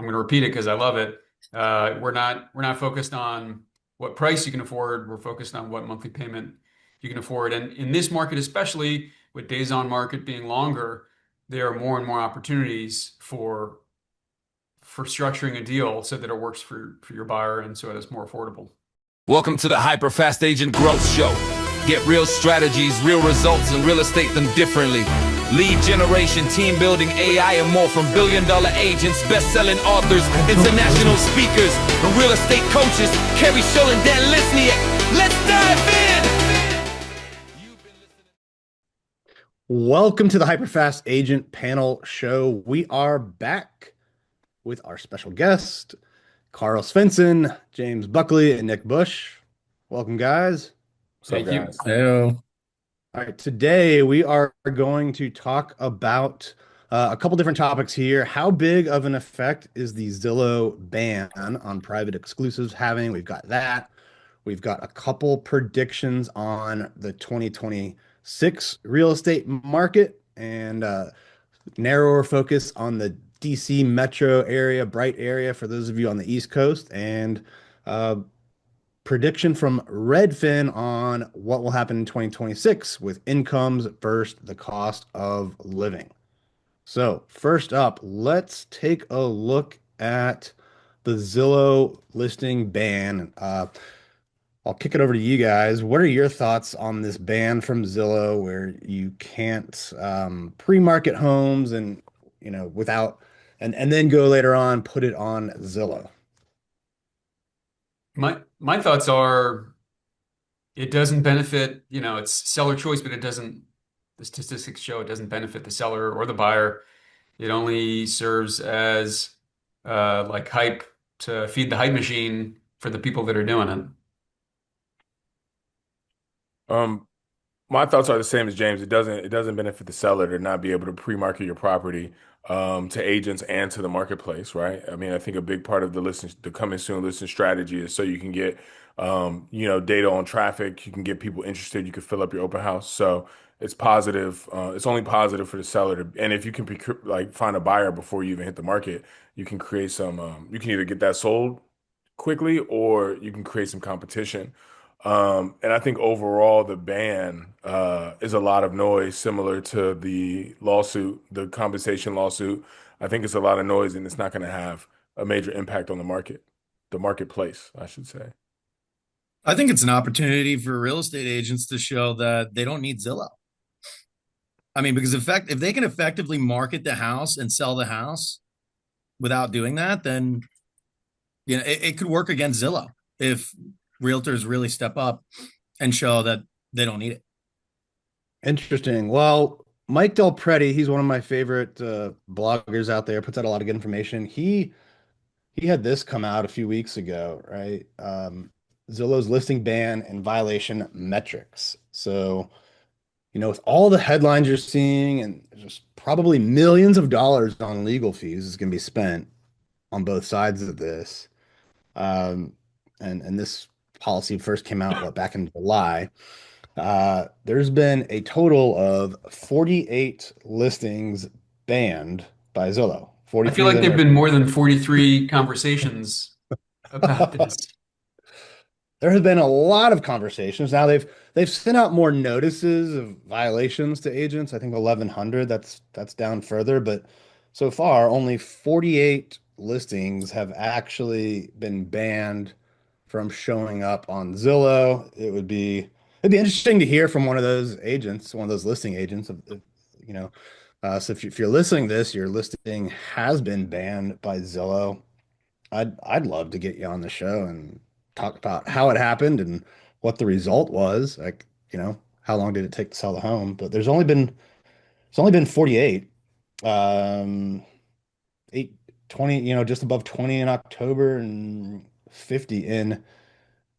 I'm going to repeat it because I love it. We're not focused on what price you can afford. We're focused on what monthly payment you can afford. And in this market, especially with days on market being longer, there are more and more opportunities for structuring a deal so that it works for your buyer and so it is more affordable. Welcome to the HyperFast Agent Growth Show. Get real strategies, real results, and real estate them differently. Lead generation, team building, AI, and more from billion-dollar agents, best-selling authors, international speakers, and real estate coaches. Kerry Shull and Dan Lesniak. Let's dive in! Welcome to the HyperFast Agent Panel Show. We are back with our special guest, Karl Svendsen, James Buckley, and Nick Bush. Welcome, guys. Thank you. Hello. All right, today we are going to talk about a couple different topics here. How big of an effect is the Zillow ban on private exclusives having? We've got that. We've got a couple predictions on the 2026 real estate market and narrower focus on the DC metro area, bright area for those of you on the East Coast, and prediction from Redfin on what will happen in 2026 with incomes versus the cost of living. So first up, let's take a look at the Zillow listing ban. I'll kick it over to you guys. What are your thoughts on this ban from Zillow where you can't pre-market homes and without and then go later on put it on Zillow? My thoughts are it doesn't benefit, it's seller choice, but the statistics show it doesn't benefit the seller or the buyer. It only serves as like hype to feed the hype machine for the people that are doing it. Um, my thoughts are the same as James. It doesn't benefit the seller to not be able to pre-market your property to agents and to the marketplace, right? I mean, I think a big part of the coming soon listing strategy is so you can get data on traffic, you can get people interested, you can fill up your open house. So it's positive. It's only positive for the seller and if you can like find a buyer before you even hit the market, you can create some. You can either get that sold quickly or you can create some competition. And I think overall the ban is a lot of noise, similar to the lawsuit, the compensation lawsuit. I think it's a lot of noise, and it's not going to have a major impact on the marketplace, I should say. I think it's an opportunity for real estate agents to show that they don't need Zillow. I mean, because if they can effectively market the house and sell the house without doing that, then it could work against Zillow if realtors really step up and show that they don't need it. Interesting. Well, Mike Del Prete, he's one of my favorite bloggers out there, puts out a lot of good information. He had this come out a few weeks ago, right? Zillow's listing ban and violation metrics. So, with all the headlines you're seeing and just probably millions of dollars on legal fees is going to be spent on both sides of this. And this policy first came out back in July. There's been a total of 48 listings banned by Zillow. I feel 43 of like them there've are. been more than 43 conversations about this. There has been a lot of conversations. Now they've sent out more notices of violations to agents. I think 1,100. That's down further, but so far only 48 listings have actually been banned from showing up on Zillow. It'd be interesting to hear from one of those agents, one of those listing agents, you know. So if you're listening to this, your listing has been banned by Zillow. I'd love to get you on the show and talk about how it happened and what the result was. Like, how long did it take to sell the home? But it's only been 48. Um, 20, just above 20 in October and 50 in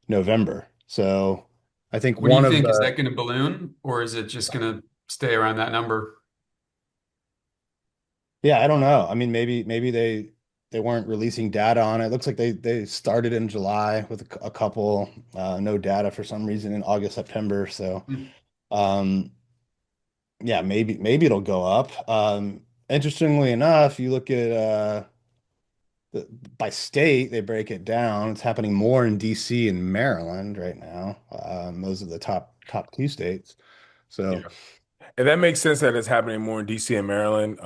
November. So I think What do you one of think? Is the that going to balloon or is it just going to stay around that number? Yeah, I don't know. I mean, maybe they weren't releasing data on it. It looks like they started in July with a couple, no data for some reason in August, September. So, Hmm. um, yeah, maybe it'll go up. Interestingly enough, you look at the, by state, they break it down. It's happening more in DC and Maryland right now. Those are the top two states. So, Yeah. And that makes sense that it's happening more in DC and Maryland,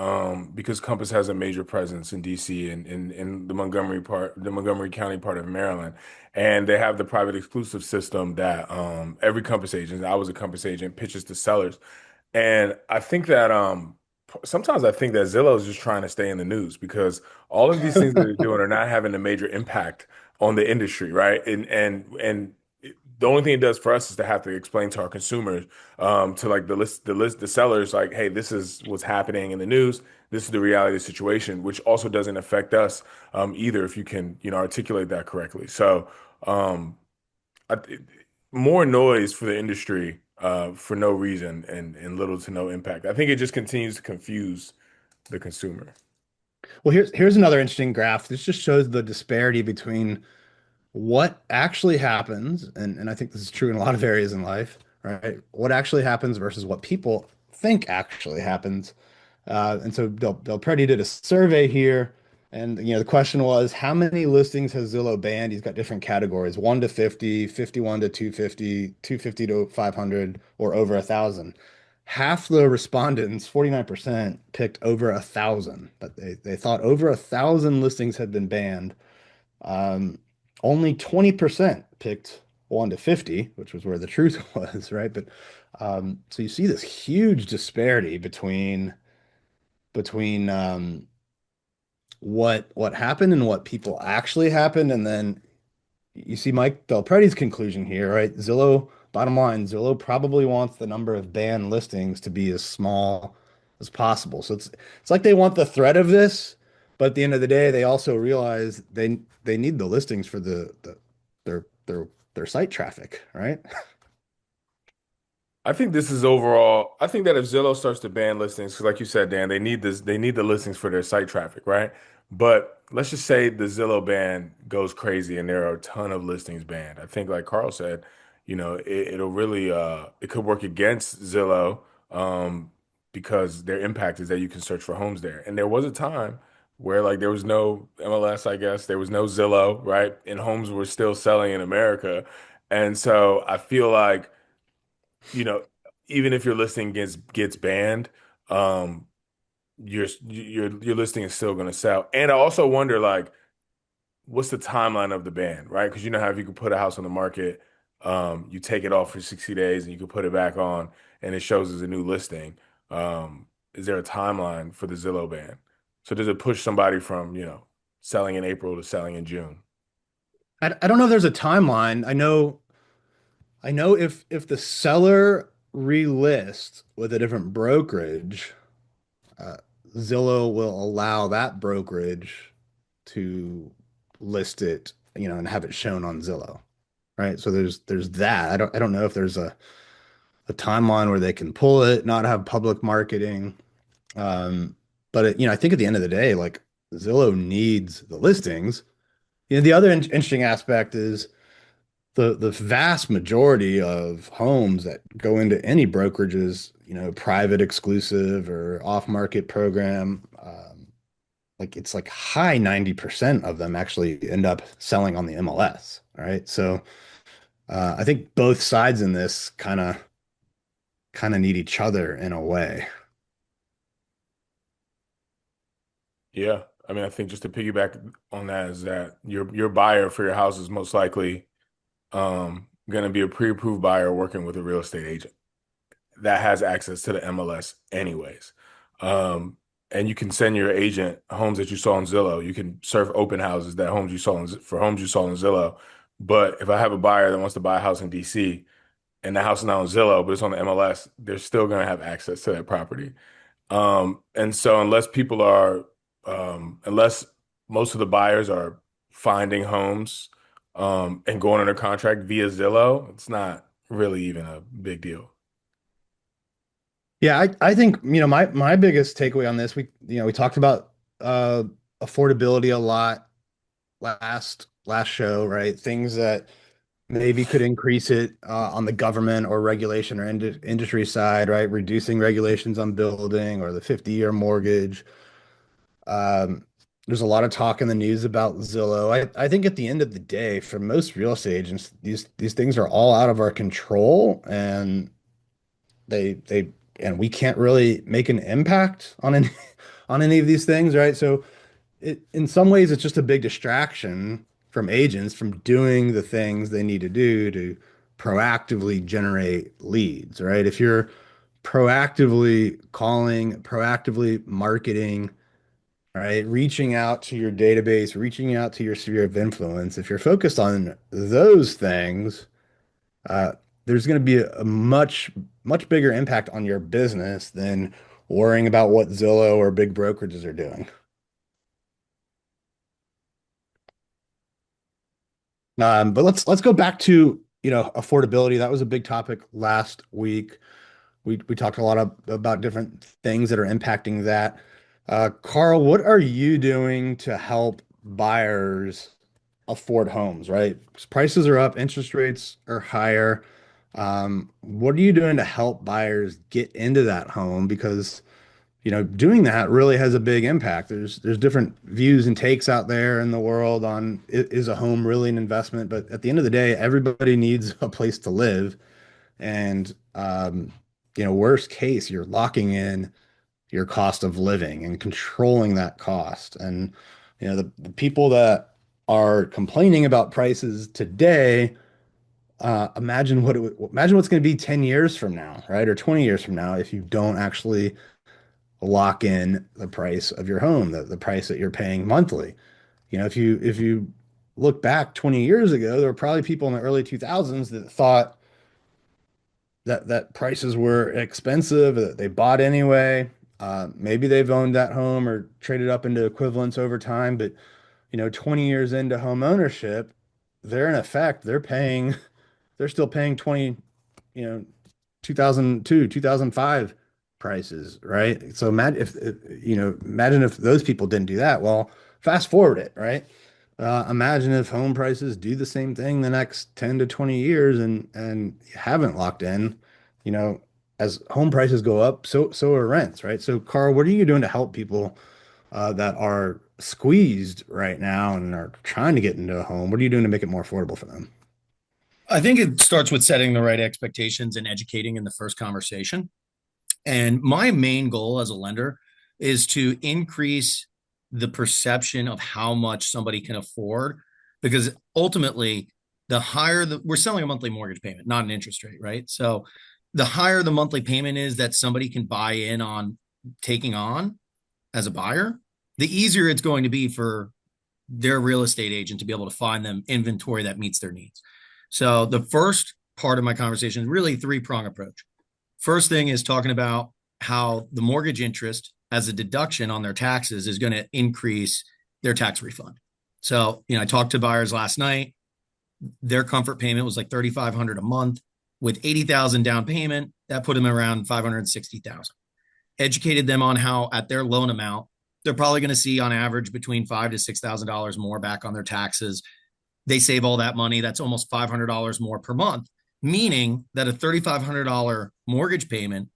because Compass has a major presence in DC and in the Montgomery County part of Maryland. And they have the private exclusive system that every Compass agent, I was a Compass agent, pitches to sellers. And I think that sometimes I think that Zillow is just trying to stay in the news because all of these things that they're doing are not having a major impact on the industry, right? The only thing it does for us is to have to explain to our consumers, to like the sellers, like, hey, this is what's happening in the news. This is the reality of the situation, which also doesn't affect us either if you can, articulate that correctly. So, um, I, more noise for the industry for no reason and little to no impact. I think it just continues to confuse the consumer. well, here's another interesting graph. This just shows the disparity between what actually happens, and I think this is true in a lot of areas in life, right? What actually happens versus what people think actually happens. And so Del Preti did a survey here, and the question was, how many listings has Zillow banned? He's got different categories: 1 to 50, 51 to 250, 250 to 500, or over 1,000. Half the respondents, 49%, picked over 1,000. But they thought over 1,000 listings had been banned. Um, Only 20% picked 1 to 50, which was where the truth was, right? But so you see this huge disparity between what happened and what people actually happened. And then you see Mike Del Preti's conclusion here, right? Zillow, bottom line, Zillow probably wants the number of banned listings to be as small as possible. So it's like they want the threat of this, but at the end of the day, they also realize they need the listings for their site traffic, right? I think this is overall. I think that if Zillow starts to ban listings, because like you said, Dan, they need the listings for their site traffic, right? But let's just say the Zillow ban goes crazy and there are a ton of listings banned. I think, like Carl said, it'll really it could work against Zillow, because their impact is that you can search for homes there. And there was a time where like there was no MLS, I guess, there was no Zillow, right? And homes were still selling in America. And so I feel like you know, even if your listing gets banned, um, your listing is still going to sell. And I also wonder, like, what's the timeline of the ban, right? Because you know how if you could put a house on the market, you take it off for 60 days and you can put it back on, and it shows as a new listing. Is there a timeline for the Zillow ban? So does it push somebody from, selling in April to selling in June? I don't know if there's a timeline. I know if the seller relists with a different brokerage, uh, Zillow will allow that brokerage to list it, and have it shown on Zillow, right? So there's that. I don't know if there's a timeline where they can pull it, not have public marketing. Um, but I think at the end of the day, like Zillow needs the listings. The other interesting aspect is the vast majority of homes that go into any brokerages, private exclusive or off-market program, like it's like high 90% of them actually end up selling on the MLS. All right. So I think both sides in this kind of need each other in a way. Yeah. I mean, I think just to piggyback on that is that your buyer for your house is most likely going to be a pre-approved buyer working with a real estate agent that has access to the MLS anyways. Um, and you can send your agent homes that you saw on Zillow. You can serve open houses that homes you saw for homes you saw on Zillow. But if I have a buyer that wants to buy a house in DC and the house is not on Zillow, but it's on the MLS, they're still going to have access to that property. And so unless most of the buyers are finding homes and going under contract via Zillow, it's not really even a big deal. Yeah, I think, my biggest takeaway on this, we talked about uh affordability a lot last show, right? Things that maybe could increase it on the government or regulation or industry side, right? Reducing regulations on building or the 50-year mortgage. Um, There's a lot of talk in the news about Zillow. I think at the end of the day, for most real estate agents, these things are all out of our control, and they and we can't really make an impact on any on any of these things, right? So in some ways, it's just a big distraction from agents from doing the things they need to do to proactively generate leads, right? If you're proactively calling, proactively marketing, right, reaching out to your database, reaching out to your sphere of influence, if you're focused on those things, uh, there's going to be a much bigger impact on your business than worrying about what Zillow or big brokerages are doing. But let's go back to, affordability. That was a big topic last week. We talked a lot about different things that are impacting that. Karl, what are you doing to help buyers afford homes, right? 'Cause prices are up, interest rates are higher. What are you doing to help buyers get into that home? Because doing that really has a big impact. There's different views and takes out there in the world on is a home really an investment? But at the end of the day, everybody needs a place to live. And worst case, you're locking in your cost of living and controlling that cost. And the people that are complaining about prices today, imagine what's going to be 10 years from now, right? Or 20 years from now if you don't actually lock in the price of your home, the price that you're paying monthly. If you look back 20 years ago, there were probably people in the early 2000s that thought that prices were expensive, that they bought anyway. Maybe they've owned that home or traded up into equivalents over time, but 20 years into home ownership, they're in effect, they're still paying you know, 2002, 2005 prices, right? So imagine if those people didn't do that. Well, fast forward it, right? Imagine if home prices do the same thing the next 10 to 20 years and you haven't locked in, you know, as home prices go up, so are rents, right? So Karl, what are you doing to help people that are squeezed right now and are trying to get into a home? What are you doing to make it more affordable for them? I think it starts with setting the right expectations and educating in the first conversation. And my main goal as a lender is to increase the perception of how much somebody can afford, because ultimately, the higher we're selling a monthly mortgage payment, not an interest rate, right? So the higher the monthly payment is that somebody can buy in on taking on as a buyer, the easier it's going to be for their real estate agent to be able to find them inventory that meets their needs. So the first part of my conversation is really three-prong approach. First thing is talking about how the mortgage interest as a deduction on their taxes is going to increase their tax refund. So, I talked to buyers last night. Their comfort payment was like $3,500 a month with $80,000 down payment. That put them around $560,000. Educated them on how at their loan amount, they're probably going to see on average between $5,000 to $6,000 more back on their taxes. They save all that money. That's almost $500 more per month, meaning that a $3,500 mortgage payment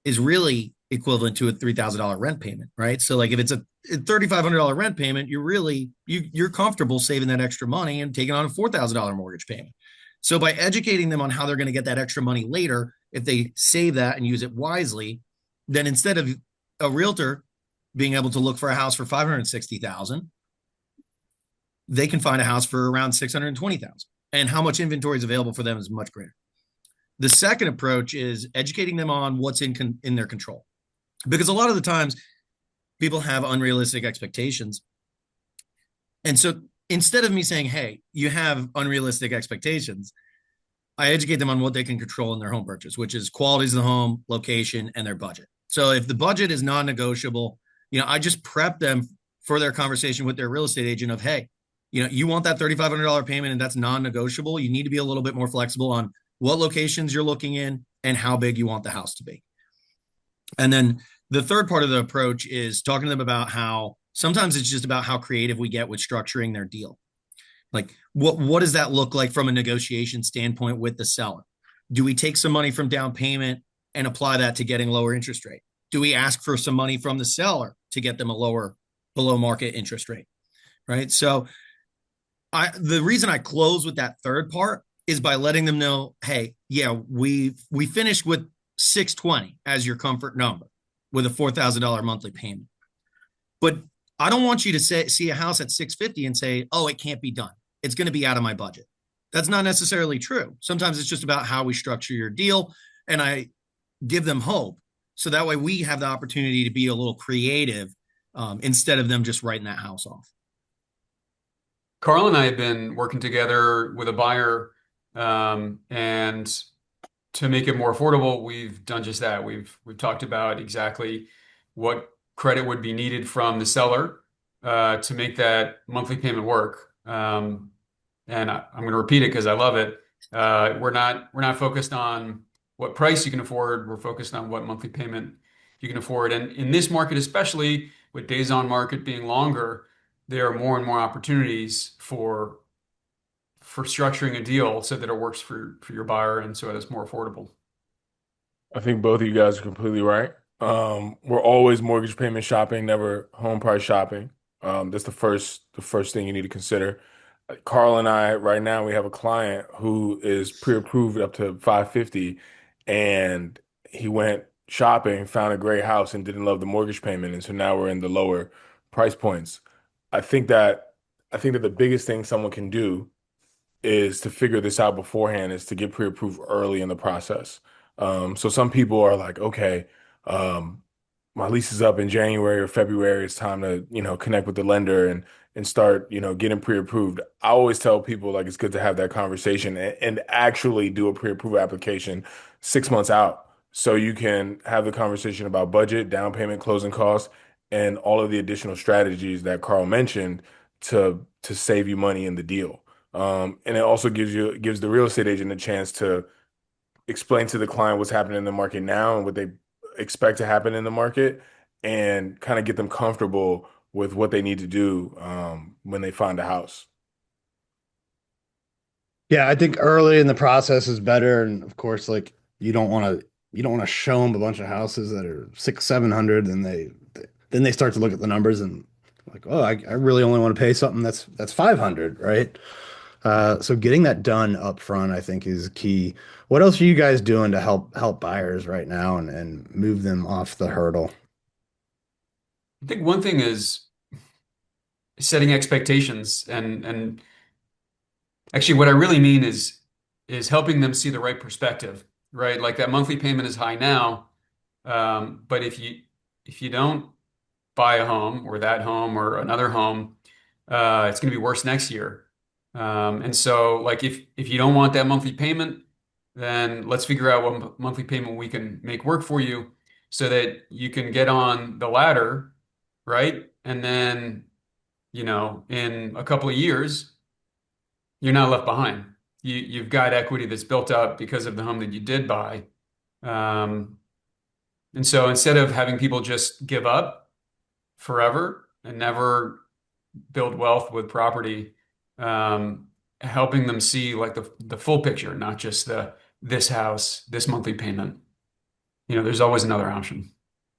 is really equivalent to a $3,000 rent payment, right? So like if it's a $3,500 rent payment, you're comfortable saving that extra money and taking on a $4,000 mortgage payment. So by educating them on how they're going to get that extra money later, if they save that and use it wisely, then instead of a realtor being able to look for a house for $560,000, they can find a house for around $620,000. And how much inventory is available for them is much greater. The second approach is educating them on what's in their control. Because a lot of the times people have unrealistic expectations. And so instead of me saying, hey, you have unrealistic expectations, I educate them on what they can control in their home purchase, which is qualities of the home, location, and their budget. So if the budget is non-negotiable, I just prep them for their conversation with their real estate agent of, hey, you want that $3,500 payment and that's non-negotiable. You need to be a little bit more flexible on what locations you're looking in and how big you want the house to be. And then the third part of the approach is talking to them about how sometimes it's just about how creative we get with structuring their deal. Like what does that look like from a negotiation standpoint with the seller? Do we take some money from down payment and apply that to getting lower interest rate? Do we ask for some money from the seller to get them a lower below market interest rate, right? So the reason I close with that third part is by letting them know, hey, yeah, we finished with 620 as your comfort number with a $4,000 monthly payment. But I don't want you to see a house at 650 and say, oh, it can't be done. It's going to be out of my budget. That's not necessarily true. Sometimes it's just about how we structure your deal. And I give them hope. So that way we have the opportunity to be a little creative instead of them just writing that house off. Carl and I have been working together with a buyer, and to make it more affordable, we've done just that. We've talked about exactly what credit would be needed from the seller to make that monthly payment work. And I'm going to repeat it because I love it. We're not focused on what price you can afford. We're focused on what monthly payment you can afford. And in this market, especially with days on market being longer, there are more and more opportunities for structuring a deal so that it works for your buyer and so it's more affordable. I think both of you guys are completely right. We're always mortgage payment shopping, never home price shopping. That's the first thing you need to consider. Carl and I, right now, we have a client who is pre-approved up to 550, and he went shopping, found a great house, and didn't love the mortgage payment, and so now we're in the lower price points. I think that I think that the biggest thing someone can do is to figure this out beforehand, is to get pre-approved early in the process. So some people are like, okay, um, my lease is up in January or February. It's time to, connect with the lender and start, getting pre-approved. I always tell people like it's good to have that conversation and actually do a pre-approval application 6 months out, so you can have the conversation about budget, down payment, closing costs, and all of the additional strategies that Carl mentioned to save you money in the deal. And it also gives the real estate agent a chance to explain to the client what's happening in the market now and what they expect to happen in the market, and kind of get them comfortable with what they need to do when they find a house. Yeah, I think early in the process is better, and of course, like you don't want to show them a bunch of houses that are 600, 700, and then they start to look at the numbers and like, oh, I really only want to pay something that's 500, right? So getting that done up front, I think, is key. What else are you guys doing to help buyers right now and move them off the hurdle? I think one thing is setting expectations and actually what I really mean is helping them see the right perspective, right? Like that monthly payment is high now, but if you don't buy a home or that home or another home, it's going to be worse next year. And so, like, if you don't want that monthly payment, then let's figure out what monthly payment we can make work for you so that you can get on the ladder, right? And then, in a couple of years, you're not left behind. You've got equity that's built up because of the home that you did buy. Um, and so instead of having people just give up forever and never build wealth with property, um, helping them see like the full picture, not just this house, this monthly payment. There's always another option.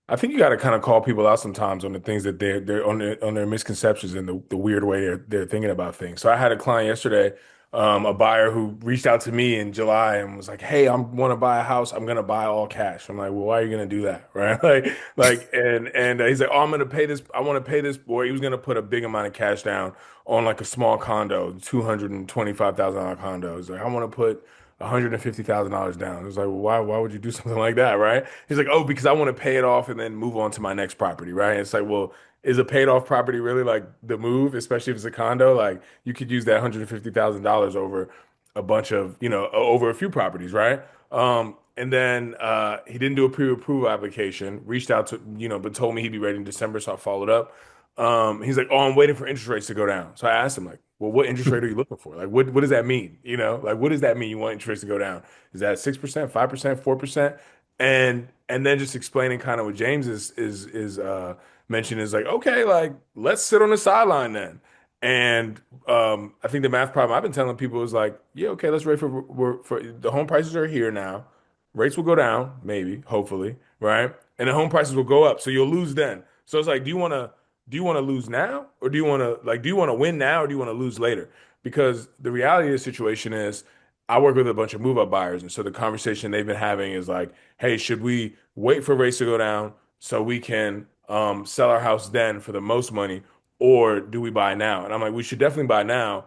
I think you got to kind of call people out sometimes on the things that they're on their misconceptions and the weird way they're thinking about things. So I had a client yesterday, a buyer who reached out to me in July and was like, "Hey, I want to buy a house. I'm gonna buy all cash." I'm like, "Well, why are you gonna do that?" Right? And he's like, "Oh, I'm gonna pay this. I want to pay this." Boy, he was gonna put a big amount of cash down on like a small condo, $225,000 condo. He's like, "I want to put $150,000 down." It was like, well, why would you do something like that, right? He's like, oh, because I want to pay it off and then move on to my next property, right? And it's like, well, is a paid off property really like the move, especially if it's a condo? Like you could use that $150,000 over a bunch of, over a few properties, right? And then he didn't do a pre-approval application, reached out to, but told me he'd be ready in December, so I followed up. He's like, oh, I'm waiting for interest rates to go down. So I asked him, like, well, what interest rate are you looking for? Like, what does that mean? Like, what does that mean? You want interest rates to go down? Is that 6%, 5%, 4%? And then just explaining kind of what James is mentioning is like, okay, like let's sit on the sideline then. And I think the math problem I've been telling people is like, yeah, okay, let's wait for the home prices are here now. Rates will go down, maybe, hopefully, right? And the home prices will go up, so you'll lose then. So it's like, do you want to do you want to lose now or do you want to win now or do you want to lose later? Because the reality of the situation is I work with a bunch of move up buyers. And so the conversation they've been having is like, hey, should we wait for rates to go down so we can sell our house then for the most money, or do we buy now? And I'm like, we should definitely buy now.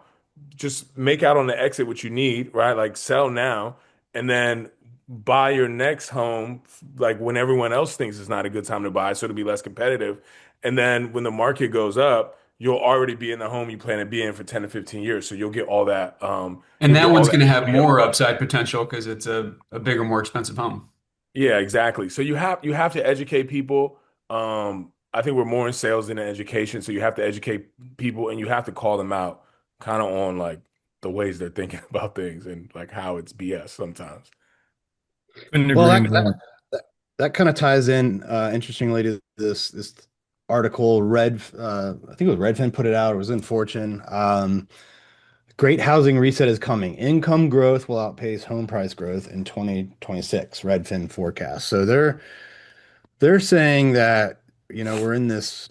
Just make out on the exit what you need, right? Like sell now and then buy your next home like when everyone else thinks it's not a good time to buy, so it'll be less competitive. And then when the market goes up, you'll already be in the home you plan to be in for 10 to 15 years. So you'll get all that And you'll get that all one's that going to have equity up more front. upside potential because it's a bigger, more expensive home. Yeah, exactly. So you have to educate people. I think we're more in sales than in education. So you have to educate people and you have to call them out kind of on like the ways they're thinking about things and like how it's BS sometimes. Couldn't Well, agree that more. that, that kind of ties in interestingly to this article. I think it was Redfin put it out. It was in Fortune. Great housing reset is coming. Income growth will outpace home price growth in 2026. Redfin forecast. So they're saying that we're in this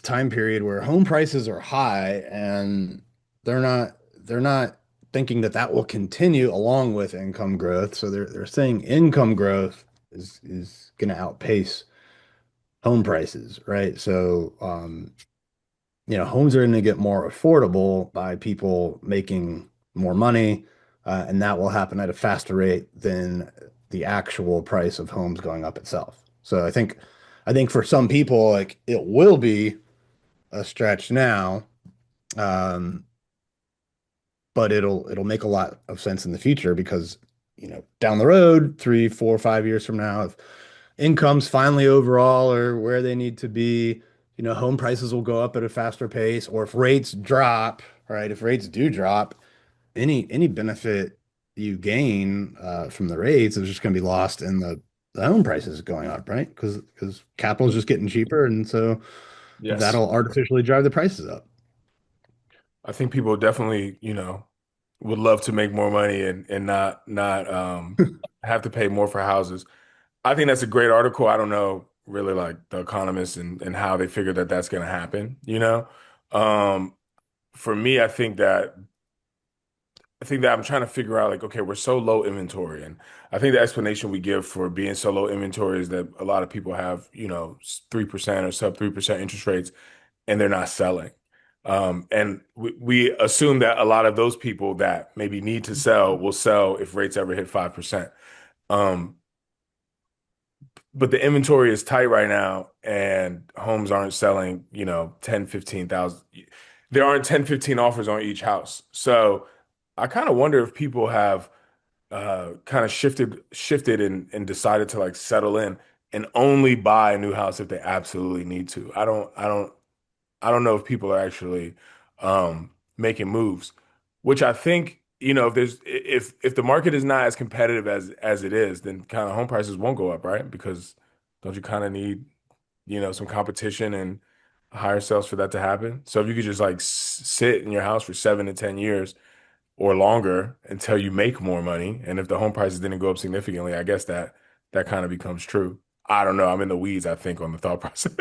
time period where home prices are high and they're not thinking that that will continue along with income growth. So they're saying income growth is going to outpace home prices, right? So homes are going to get more affordable by people making more money, and that will happen at a faster rate than the actual price of homes going up itself. So I think for some people, like it will be a stretch now, um, but it'll make a lot of sense in the future because down the road, 3, 4, 5 years from now, if incomes finally overall are where they need to be, home prices will go up at a faster pace, or if rates drop, right? If rates do drop, any benefit you gain from the rates is just going to be lost in the home prices going up, right? Because capital is just getting cheaper, and so Yes. that'll artificially drive the prices up. I think people definitely, would love to make more money and not have to pay more for houses. I think that's a great article. I don't know really like the economists and how they figure that that's going to happen. Um, for me, I think that I'm trying to figure out like, okay, we're so low inventory. And I think the explanation we give for being so low inventory is that a lot of people have, 3% or sub 3% interest rates and they're not selling. And we assume that a lot of those people that maybe need to sell will sell if rates ever hit 5%. Um, but the inventory is tight right now and homes aren't selling, 10, 15,000. There aren't 10, 15 offers on each house. So I kind of wonder if people have kind of shifted and decided to like settle in and only buy a new house if they absolutely need to. I don't know if people are actually making moves, which I think, if the market is not as competitive as it is, then kind of home prices won't go up, right? Because don't you kind of need, some competition and higher sales for that to happen? So if you could just like sit in your house for 7 to 10 years or longer until you make more money, and if the home prices didn't go up significantly, I guess that kind of becomes true. I don't know. I'm in the weeds, I think, on the thought process.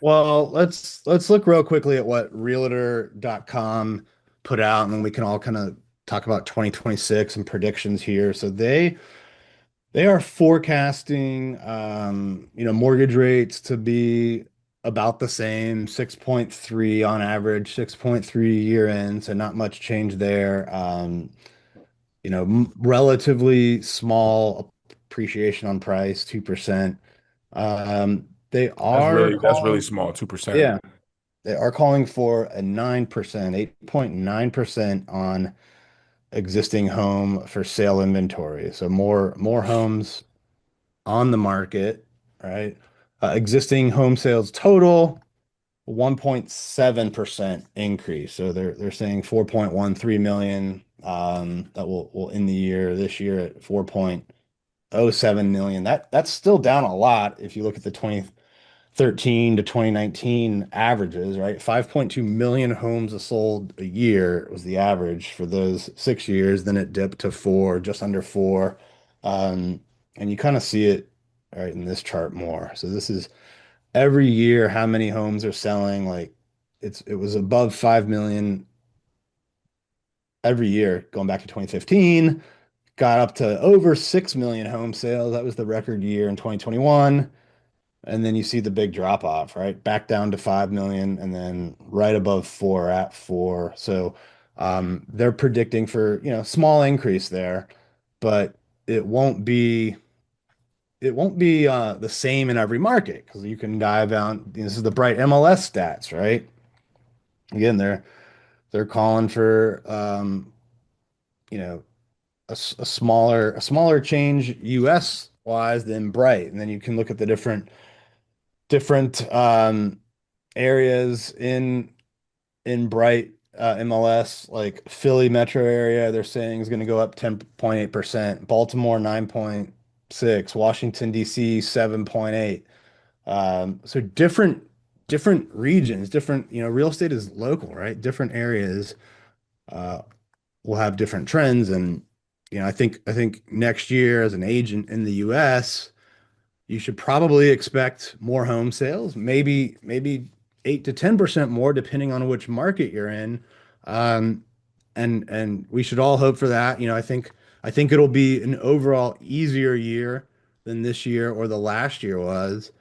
Well, let's look real quickly at what Realtor.com put out, and then we can all kind of talk about 2026 and predictions here. So they are forecasting mortgage rates to be about the same, 6.3 on average, 6.3 year end, so not much change there. Relatively small appreciation on price, 2%. They are That's really calling, small, 2%. yeah, they are calling for a 9%, 8.9% on existing home for sale inventory. So more homes on the market, right? Existing home sales total 1.7% increase. So they're saying 4.13 million that will end the year this year at 4.07 million. That's still down a lot if you look at the 2013 to 2019 averages, right? 5.2 million homes are sold a year was the average for those 6 years. Then it dipped to four, just under four. And you kind of see it right in this chart more. So this is every year how many homes are selling. Like it was above 5 million every year going back to 2015, got up to over 6 million home sales. That was the record year in 2021. And then you see the big drop off, right? Back down to 5 million and then right above four at four. So they're predicting for, small increase there, but it won't be the same in every market because you can dive down. This is the bright MLS stats, right? Again, they're calling for you know, a smaller change US wise than bright. And then you can look at the different areas in bright MLS, like Philly metro area, they're saying is going to go up 10.8%, Baltimore 9.6, Washington DC 7.8. So different regions, different, real estate is local, right? Different areas uh, will have different trends. And, I think next year as an agent in the US, you should probably expect more home sales, maybe 8 to 10% more, depending on which market you're in. Um, and we should all hope for that. I think it'll be an overall easier year than this year or the last year was.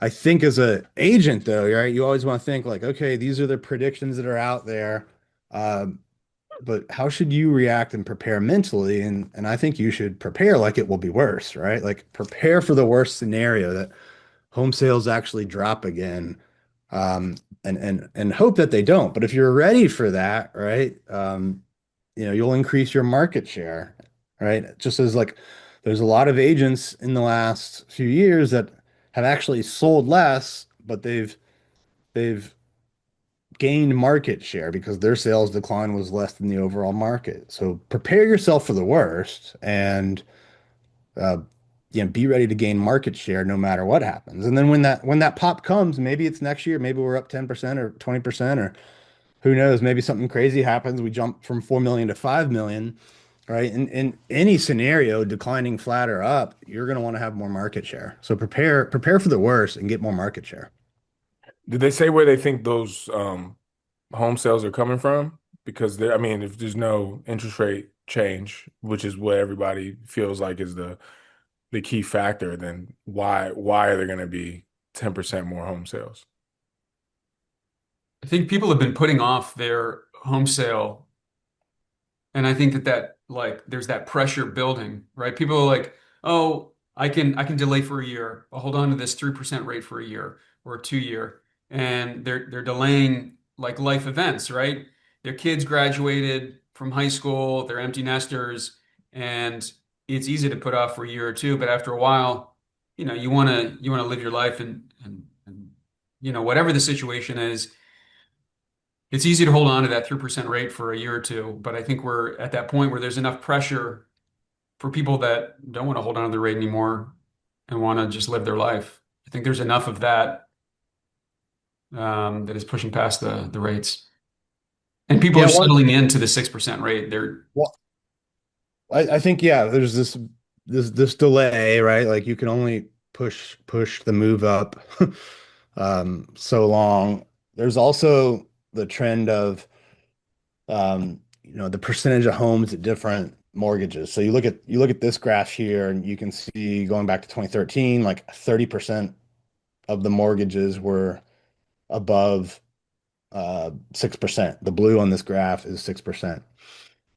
I think as a agent though, right, you always want to think like, okay, these are the predictions that are out there. Um, but how should you react and prepare mentally? And I think you should prepare like it will be worse, right? Like prepare for the worst scenario that home sales actually drop again, and hope that they don't. But if you're ready for that, right, you'll increase your market share, right? Just as like there's a lot of agents in the last few years that have actually sold less, but they've gained market share because their sales decline was less than the overall market. So prepare yourself for the worst and uh, be ready to gain market share no matter what happens. And then when that pop comes, maybe it's next year, maybe we're up 10% or 20% or who knows, maybe something crazy happens. We jump from 4 million to 5 million, right? In any scenario, declining flat or up, you're going to want to have more market share. So prepare for the worst and get more market share. Did they say where they think those home sales are coming from? Because I mean, if there's no interest rate change, which is what everybody feels like is the key factor, then why are there going to be 10% more home sales? I think people have been putting off their home sale, and I think that like there's that pressure building, right? People are like, "Oh, I can delay for a year. I'll hold on to this 3% rate for a year or a 2 year." And they're delaying like life events, right? Their kids graduated from high school, they're empty nesters, and it's easy to put off for a year or two, but after a while, you want to live your life and whatever the situation is, it's easy to hold on to that 3% rate for a year or two, but I think we're at that point where there's enough pressure for people that don't want to hold on to the rate anymore and want to just live their life. I think there's enough of that that is pushing past the rates. And people are Yeah, one. settling into the 6% rate. They're Well, I think yeah, there's this delay, right? Like you can only push the move up so long. There's also the trend of the percentage of homes at different mortgages. So you look at this graph here, and you can see going back to 2013, like 30% of the mortgages were above 6%. The blue on this graph is 6%.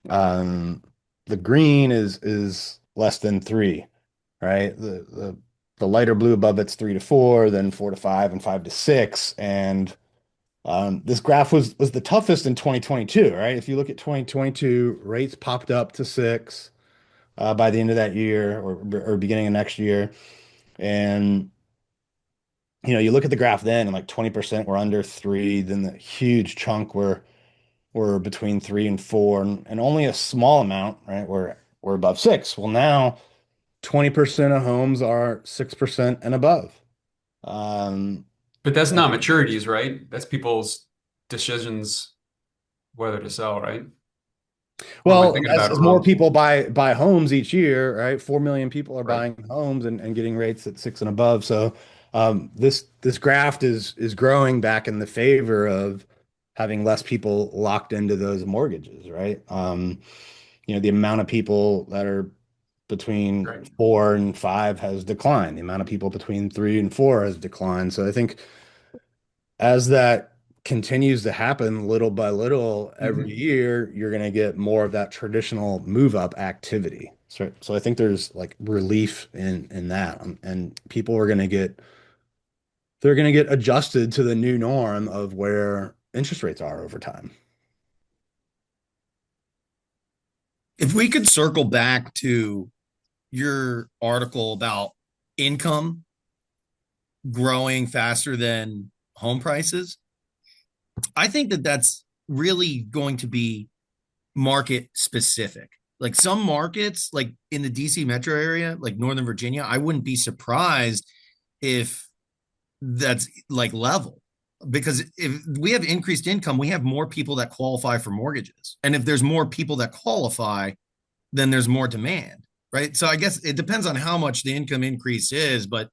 Um, the green is less than three, right? The lighter blue above it's 3 to 4, then 4 to 5, and 5 to 6. And this graph was the toughest in 2022, right? If you look at 2022, rates popped up to 6 by the end of that year or beginning of next year. And you look at the graph then, and like 20% were under 3, then the huge chunk were between 3 and 4, and only a small amount, right, were above 6. Well, now 20% of homes are 6% and above. Um, but that's and not maturities, right? That's people's decisions whether to sell, right? Or am I well, thinking as, about it as more wrong? people buy homes each year, right? 4 million people are Right. buying homes and getting rates at 6 and above. So This graft is growing back in the favor of having less people locked into those mortgages, right? The amount of people that are between Right. 4 and 5 has declined. The amount of people between 3 and 4 has declined. So I think as that continues to happen little by little every Mhm. year, you're going to get more of that traditional move up activity. So I think there's like relief in that, and people are going to get they're going to get adjusted to the new norm of where interest rates are over time. If we could circle back to your article about income growing faster than home prices, I think that that's really going to be market specific. Like some markets, like in the DC metro area, like Northern Virginia, I wouldn't be surprised if that's like level. Because if we have increased income, we have more people that qualify for mortgages. And if there's more people that qualify, then there's more demand, right? So I guess it depends on how much the income increase is, but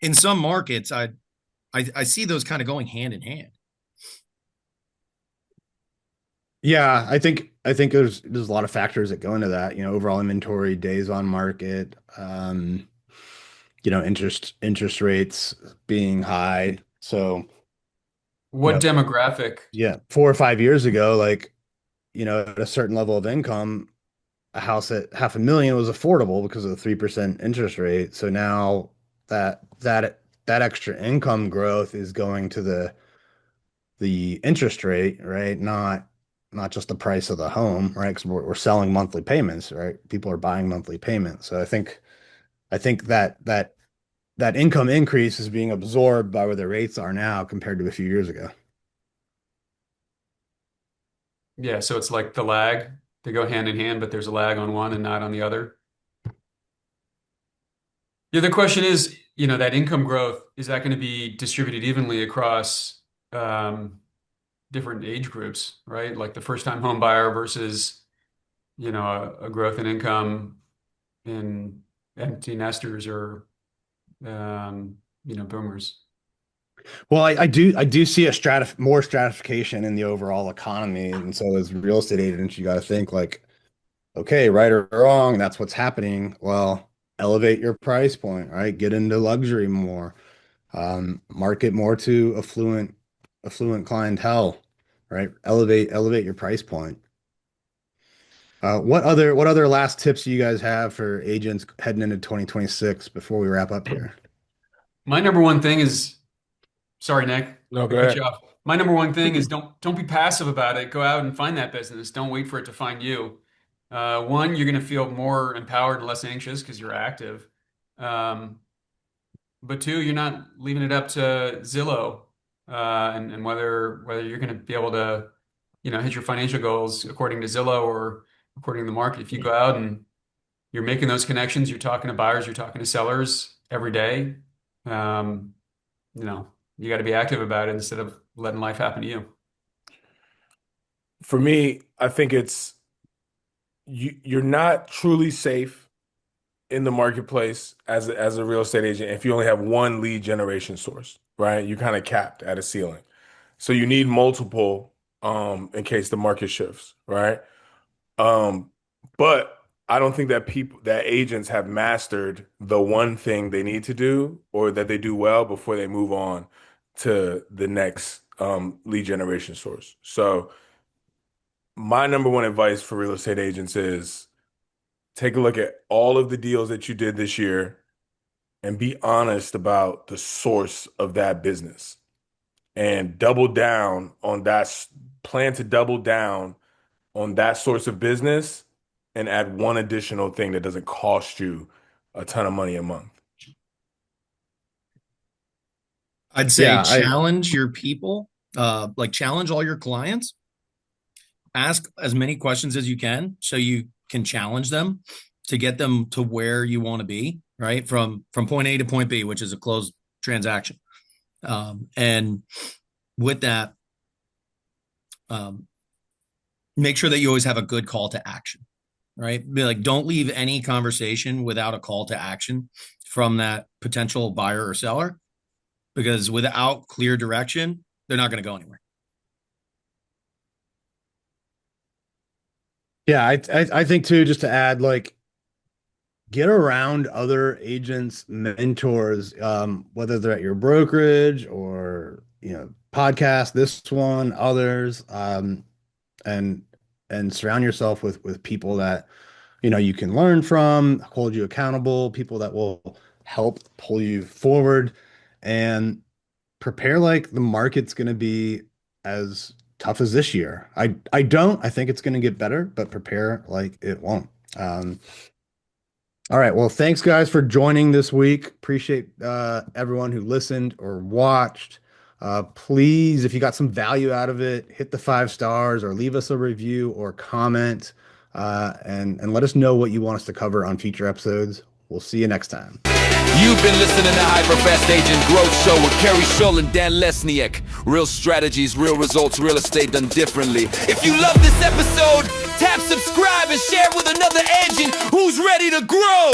in some markets, I see those kind of going hand in hand. Yeah, I think there's a lot of factors that go into that. Overall inventory, days on market, interest rates being high. So, you What know, demographic? yeah, 4 or 5 years ago, like, at a certain level of income, a house at 500,000 was affordable because of the 3% interest rate. So now that extra income growth is going to the interest rate, right? Not just the price of the home, right? Because we're selling monthly payments, right? People are buying monthly payments. So I think that income increase is being absorbed by where the rates are now compared to a few years ago. Yeah, so it's like the lag. They go hand in hand, but there's a lag on one and not on the other. Yeah, the question is, that income growth, is that going to be distributed evenly across um, different age groups, right? Like the first-time home buyer versus, a growth in income in empty nesters or, boomers. Well, I do see more stratification in the overall economy, and so as real estate agents, you got to think like, okay, right or wrong, that's what's happening. Well, elevate your price point, right? Get into luxury more, market more to affluent clientele, right? Elevate your price point. What other last tips do you guys have for agents heading into 2026 before we wrap up here? My number one thing is, sorry, Nick, No, I go cut you ahead. off. My number one thing is don't be passive about it. Go out and find that business. Don't wait for it to find you. One, you're going to feel more empowered and less anxious because you're active. Um, but two, you're not leaving it up to Zillow and whether you're going to be able to, hit your financial goals according to Zillow or according to the market. If you go out and you're making those connections, you're talking to buyers, you're talking to sellers every day. Um, you got to be active about it instead of letting life happen to you. For me, I think you're not truly safe in the marketplace as a real estate agent if you only have one lead generation source, right? You're kind of capped at a ceiling. So you need multiple in case the market shifts, right? Um, but I don't think that agents have mastered the one thing they need to do or that they do well before they move on to the next lead generation source. So my number one advice for real estate agents is take a look at all of the deals that you did this year and be honest about the source of that business and double down on plan to double down on that source of business and add one additional thing that doesn't cost you a ton of money a month. I'd say Yeah, I challenge your people, like challenge all your clients, ask as many questions as you can so you can challenge them to get them to where you want to be, right? From point A to point B, which is a closed transaction. And with that, um, make sure that you always have a good call to action, right? Be like, don't leave any conversation without a call to action from that potential buyer or seller. because without clear direction, they're not going to go anywhere. Yeah, I think too, just to add, like, get around other agents, mentors, whether they're at your brokerage or, podcast, this one, others, and surround yourself with people that, you can learn from, hold you accountable, people that will help pull you forward, and prepare like the market's going to be as tough as this year. I think it's going to get better, but prepare like it won't. All right. Well, thanks guys for joining this week. Appreciate everyone who listened or watched. Please, if you got some value out of it, hit the 5 stars or leave us a review or comment, and let us know what you want us to cover on future episodes. We'll see you next time. You've been listening to HyperFast Agent Growth Show with Kerry Scholl and Dan Lesniak. Real strategies, real results, real estate done differently. If you love this episode, tap subscribe and share with another agent who's ready to grow.